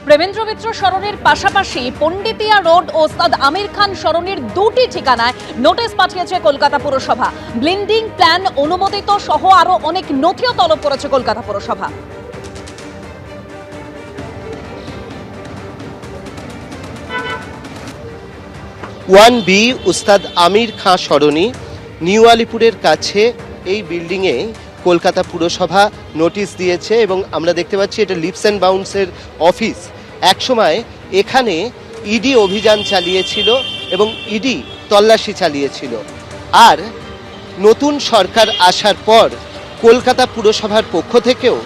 প্রেমেন্দ্র মিত্র সরণির পাশাপাশি পণ্ডিতিয়া রোড ও ওস্তাদ আমির খান সরণির দুটি ঠিকানায় নোটিশ পাঠিয়েছে কলকাতা পুরসভা। ব্লিন্ডিং প্ল্যান অনুমোদিত সহ আরো অনেক নথিও তলব করেছে কলকাতা পুরসভা। ওয়ান বি উস্তাদ আমির খান সরণি নিউ আলিপুরের কাছে এই বিল্ডিংয়ে কলকাতা পুরসভা নোটিশ দিয়েছে এবং আমরা দেখতে পাচ্ছি এটা লিপস অ্যান্ড বাউন্সের অফিস। একসময় এখানে ইডি অভিযান চালিয়েছিল এবং ইডি তল্লাশি চালিয়েছিল। আর নতুন সরকার আসার পর কলকাতা পুরসভার পক্ষ থেকেও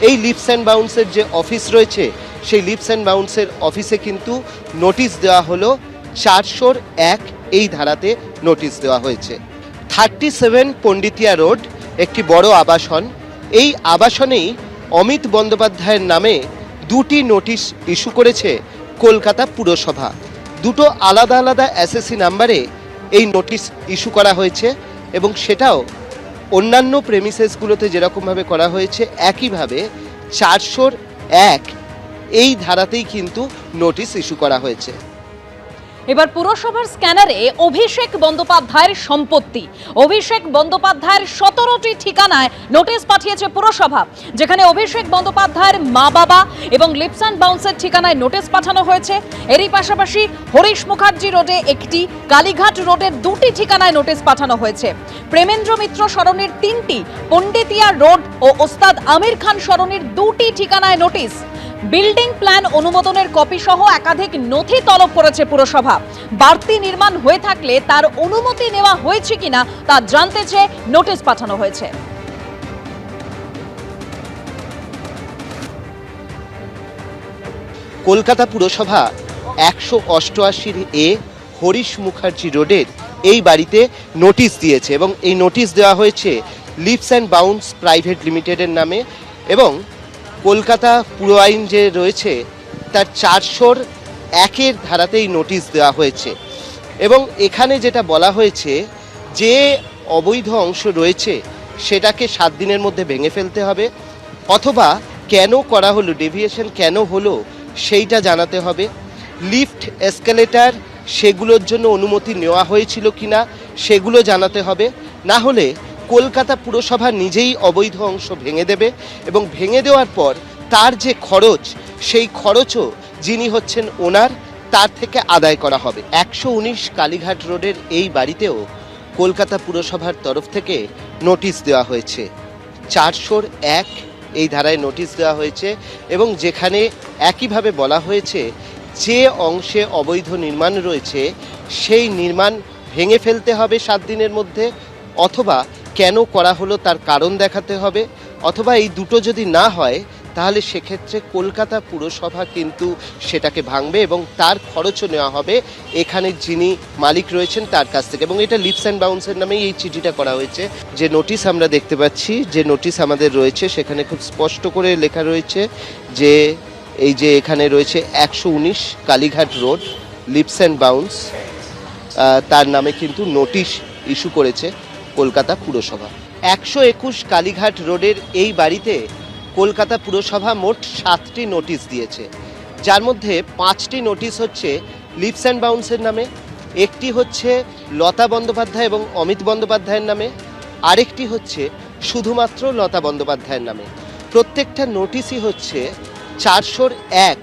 এই লিপস অ্যান্ড বাউন্সের যে অফিস রয়েছে সেই লিপস অ্যান্ড বাউন্সের অফিসে কিন্তু নোটিশ দেওয়া হলো। 401 এই ধারাতে নোটিশ দেওয়া হয়েছে। 37 পণ্ডিতিয়া রোড একটি বড় আবাসন। এই আবাসনেই অমিত বন্দ্যোপাধ্যায়ের নামে দুটি নোটিশ ইস্যু করেছে কলকাতা পুরসভা। দুটো আলাদা আলাদা এসএসসি নাম্বারে এই নোটিশ ইস্যু করা হয়েছে এবং সেটাও অন্যান্য প্রেমিসেসগুলোতে যেরকমভাবে করা হয়েছে একইভাবে 401 এই ধারাতেই কিন্তু নোটিশ ইস্যু করা হয়েছে। এবার পুরসভার স্ক্যানারে অভিষেক বন্দ্যোপাধ্যায়ের সম্পত্তি, অভিষেক বন্দ্যোপাধ্যায়ের 17টি ঠিকানায় নোটিশ পাঠিয়েছে পুরসভা, যেখানে অভিষেক বন্দ্যোপাধ্যায়ের মা বাবা এবং লিপস অ্যান্ড বাউন্সের ঠিকানায় নোটিশ পাঠানো হয়েছে। এরই পাশাপাশি হরিশ মুখার্জি রোডে একটি, কালীঘাট রোডের দুটি ঠিকানায় নোটিশ পাঠানো হয়েছে। প্রেমেন্দ্র মিত্র সরণির 3টি, পণ্ডিতিয়া রোড ও ওস্তাদ আমির খান সরণির দুটি ঠিকানায় নোটিশ। বিল্ডিং প্ল্যান অনুমোদনের কপি সহ একাধিক নথি তলব করেছে পুরসভা। বাড়তি নির্মাণ হয়ে থাকলে তার অনুমতি নেওয়া হয়েছে কিনা তা জানতে চেয়ে নোটিশ পাঠানো হয়েছে। কলকাতা পুরসভা 188 এ হরিশ মুখার্জি রোডের এই বাড়িতে নোটিশ দিয়েছে এবং এই নোটিশ দেওয়া হয়েছে লিপস অ্যান্ড বাউন্স প্রাইভেট লিমিটেডের নামে এবং কলকাতা পুর আইন যে রয়েছে তার 401 ধারাতেই নোটিশ দেওয়া হয়েছে এবং এখানে যেটা বলা হয়েছে যে অবৈধ অংশ রয়েছে সেটাকে 7 দিনের মধ্যে ভেঙে ফেলতে হবে, অথবা কেন করা হলো, ডেভিয়েশন কেন হলো সেইটা জানাতে হবে। লিফট, এসকেলেটার সেগুলোর জন্য অনুমতি নেওয়া হয়েছিল কিনা সেগুলো জানাতে হবে। না হলে কলকাতা পুরসভা নিজেই অবৈধ অংশ ভেঙে দেবে এবং ভেঙে দেওয়ার পর তার যে খরচ সেই খরচও যিনি হচ্ছেন ওনার তার থেকে আদায় করা হবে। 119 কালীঘাট রোডের এই বাড়িতেও কলকাতা পুরসভার তরফ থেকে নোটিশ দেওয়া হয়েছে। 401 এই ধারায় নোটিশ দেওয়া হয়েছে এবং যেখানে একইভাবে বলা হয়েছে যে অংশে অবৈধ নির্মাণ রয়েছে সেই নির্মাণ ভেঙে ফেলতে হবে 7 দিনের মধ্যে, অথবা কেন করা হলো তার কারণ দেখাতে হবে, অথবা এই দুটো যদি না হয় তাহলে সেক্ষেত্রে কলকাতা পুরসভা কিন্তু সেটাকে ভাঙবে এবং তার খরচও নেওয়া হবে এখানে যিনি মালিক রয়েছেন তার কাছ থেকে। এবং এটা লিপস অ্যান্ড বাউন্সের নামেই এই চিঠিটা করা হয়েছে। যে নোটিশ আমরা দেখতে পাচ্ছি, যে নোটিশ আমাদের রয়েছে সেখানে খুব স্পষ্ট করে লেখা রয়েছে যে এই যে এখানে রয়েছে 119 Kalighat road Leaps and Bounds, তার নামে কিন্তু নোটিশ ইস্যু করেছে কলকাতা পুরসভা। 121 কালীঘাট রোডের এই বাড়িতে কলকাতা পুরসভা মোট 7টি নোটিশ দিয়েছে, যার মধ্যে 5টি নোটিশ হচ্ছে লিপস অ্যান্ড বাউন্সের নামে, একটি হচ্ছে লতা বন্দ্যোপাধ্যায় এবং অমিত বন্দ্যোপাধ্যায়ের নামে, আরেকটি হচ্ছে শুধুমাত্র লতা বন্দ্যোপাধ্যায়ের নামে। প্রত্যেকটা নোটিশই হচ্ছে 401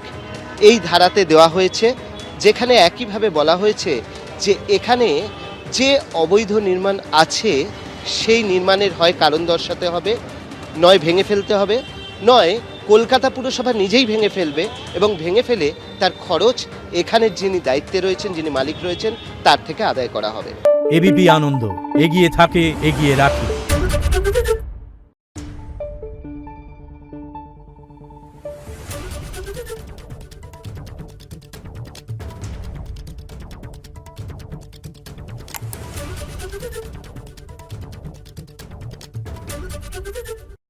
এই ধারাতে দেওয়া হয়েছে, যেখানে একইভাবে বলা হয়েছে যে এখানে যে অবৈধ নির্মাণ আছে সেই নির্মাণের হয় কারণ দর্শাতে হবে, নয় ভেঙে ফেলতে হবে, নয় কলকাতা পুরসভা নিজেই ভেঙে ফেলবে এবং ভেঙে ফেলে তার খরচ এখানের যিনি দায়িত্বে রয়েছেন, যিনি মালিক রয়েছেন তার থেকে আদায় করা হবে। এবিপি আনন্দ, এগিয়ে থাকে, এগিয়ে রাখে।